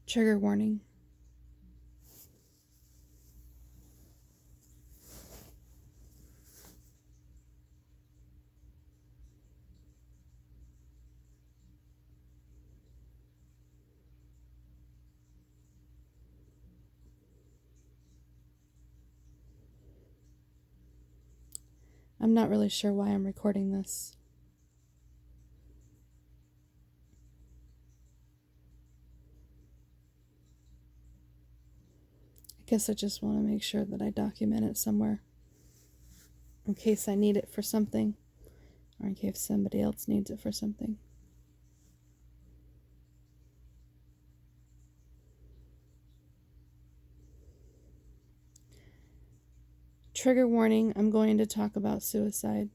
Trigger warning. I'm not really sure why I'm recording this. I guess I just want to make sure that I document it somewhere in case I need it for something, or in case somebody else needs it for something. Trigger warning, I'm going to talk about suicide.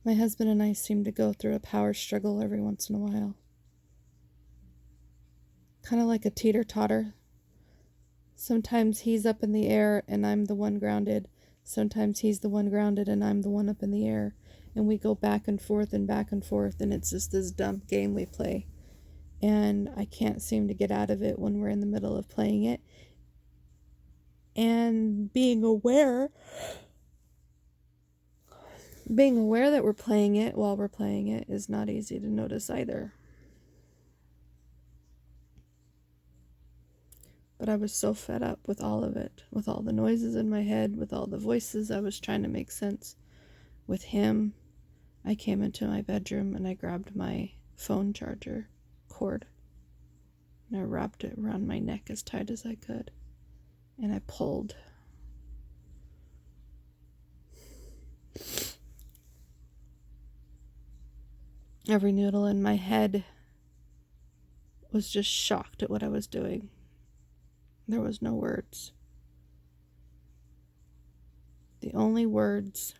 My husband and I seem to go through a power struggle every once in a while. Kind of like a teeter-totter. Sometimes he's up in the air and I'm the one grounded. Sometimes he's the one grounded and I'm the one up in the air. And we go back and forth, and it's just this dumb game we play. And I can't seem to get out of it when we're in the middle of playing it. And being aware that we're playing it while we're playing it is not easy to notice either. But I was so fed up with all of it, with all the noises in my head, with all the voices I was trying to make sense with him. I came into my bedroom and I grabbed my phone charger cord and I wrapped it around my neck as tight as I could. And I pulled. Every noodle in my head was just shocked at what I was doing. There was no words. The only words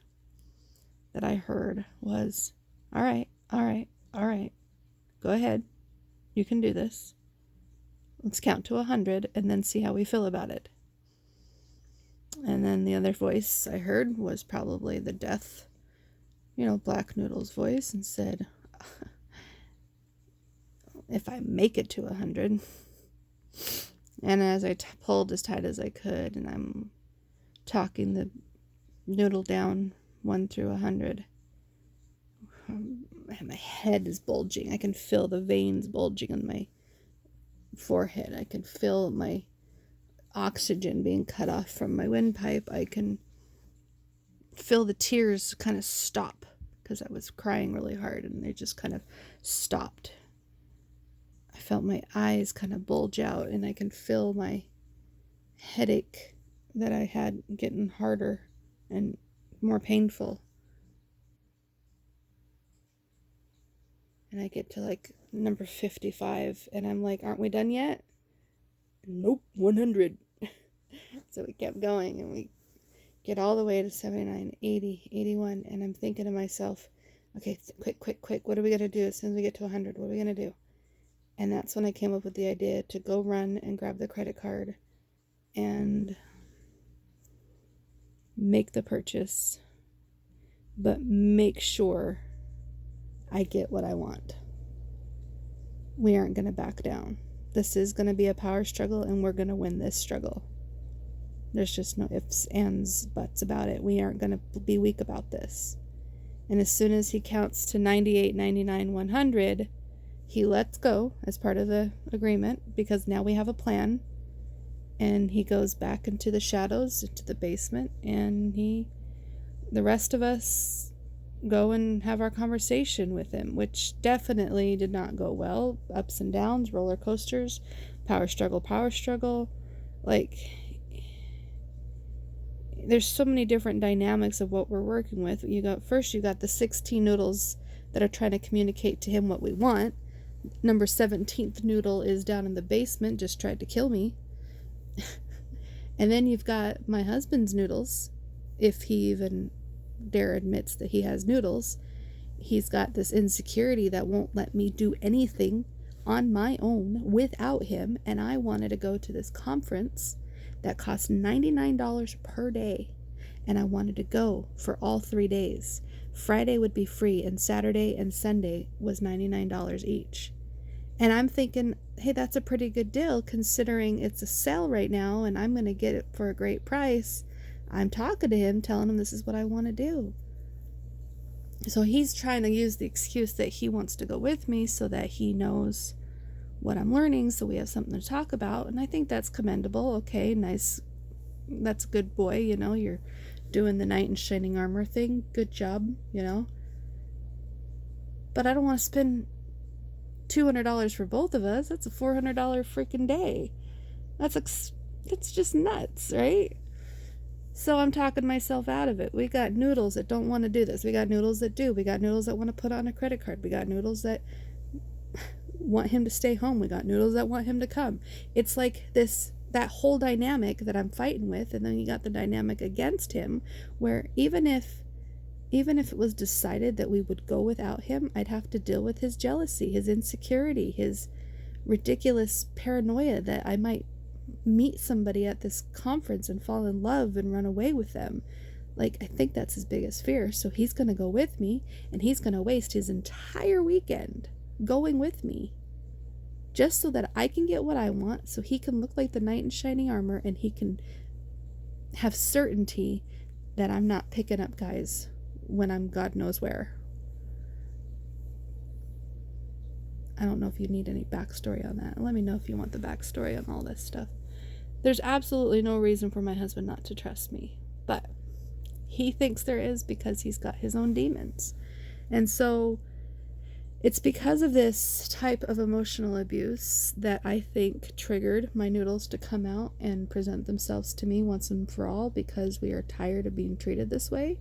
that I heard was, all right, all right, all right. Go ahead. You can do this. Let's count to 100 and then see how we feel about it. And then the other voice I heard was probably the death, Black Noodle's voice, and said, if I make it to 100. And as I pulled as tight as I could, and I'm talking the noodle down 1 through 100, my head is bulging. I can feel the veins bulging on my forehead. I can feel my oxygen being cut off from my windpipe. I can feel the tears kind of stop because I was crying really hard and they just kind of stopped. I felt my eyes kind of bulge out and I can feel my headache that I had getting harder and more painful. And I get to like number 55 and I'm like, aren't we done yet? Nope, 100. So we kept going and we get all the way to 79, 80, 81. And I'm thinking to myself, okay, quick. What are we going to do as soon as we get to 100? What are we going to do? And that's when I came up with the idea to go run and grab the credit card and make the purchase, but make sure I get what I want. We aren't going to back down. This is going to be a power struggle and we're going to win this struggle. There's just no ifs, ands, buts about it. We aren't going to be weak about this. And as soon as he counts to 98, 99, 100, he lets go as part of the agreement because now we have a plan. And he goes back into the shadows, into the basement, and the rest of us go and have our conversation with him, which definitely did not go well. Ups and downs, roller coasters, power struggle. Like, there's so many different dynamics of what we're working with. You got the 16 noodles that are trying to communicate to him what we want. Number 17th noodle is down in the basement, just tried to kill me. And then you've got my husband's noodles, if he even dare admits that he has noodles, he's got this insecurity that won't let me do anything on my own without him. And I wanted to go to this conference that cost $99 per day. And I wanted to go for all 3 days. Friday would be free, and Saturday and Sunday was $99 each. And I'm thinking, hey, that's a pretty good deal considering it's a sale right now and I'm going to get it for a great price. I'm talking to him, telling him this is what I want to do. So he's trying to use the excuse that he wants to go with me so that he knows what I'm learning, so we have something to talk about. And I think that's commendable. Okay, nice. That's a good boy, you're doing the knight in shining armor thing. Good job, But I don't want to spend $200 for both of us. That's a $400 freaking day. That's just nuts, right? So I'm talking myself out of it. We got noodles that don't want to do this. We got noodles that do. We got noodles that want to put on a credit card. We got noodles that want him to stay home. We got noodles that want him to come. It's like that whole dynamic that I'm fighting with, and then you got the dynamic against him, where even if it was decided that we would go without him, I'd have to deal with his jealousy, his insecurity, his ridiculous paranoia that I might meet somebody at this conference and fall in love and run away with them. I think that's his biggest fear. So he's going to go with me, and he's going to waste his entire weekend going with me just so that I can get what I want, so he can look like the knight in shining armor, and he can have certainty that I'm not picking up guys when I'm God knows where. I don't know if you need any backstory on that. Let me know if you want the backstory on all this stuff. There's absolutely no reason for my husband not to trust me, but he thinks there is because he's got his own demons. And so it's because of this type of emotional abuse that I think triggered my noodles to come out and present themselves to me once and for all, because we are tired of being treated this way.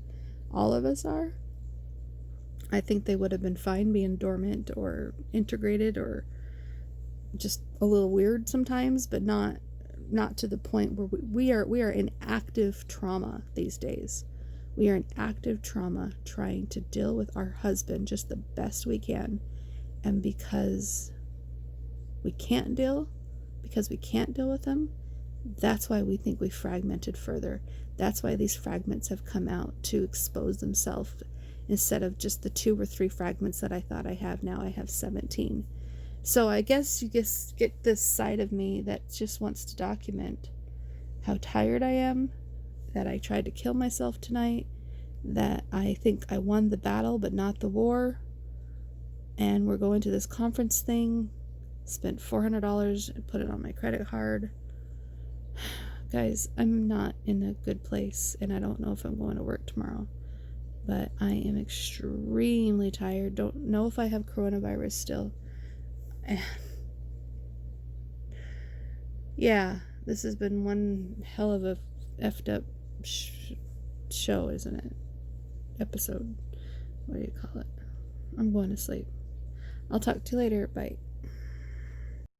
All of us are. I think they would have been fine being dormant or integrated or just a little weird sometimes, but not to the point where we are in active trauma these days. We are in active trauma trying to deal with our husband just the best we can. And because we can't deal with him, that's why we think we fragmented further. That's why these fragments have come out to expose themselves. Instead of just the 2 or 3 fragments that I thought I have, now I have 17. So I guess you just get this side of me that just wants to document how tired I am, that I tried to kill myself tonight, that I think I won the battle but not the war, and we're going to this conference thing, spent $400 and put it on my credit card. Guys, I'm not in a good place, and I don't know if I'm going to work tomorrow, but I am extremely tired. Don't know if I have coronavirus still. And yeah, this has been one hell of a effed up show, isn't it? Episode. What do you call it? I'm going to sleep. I'll talk to you later. Bye.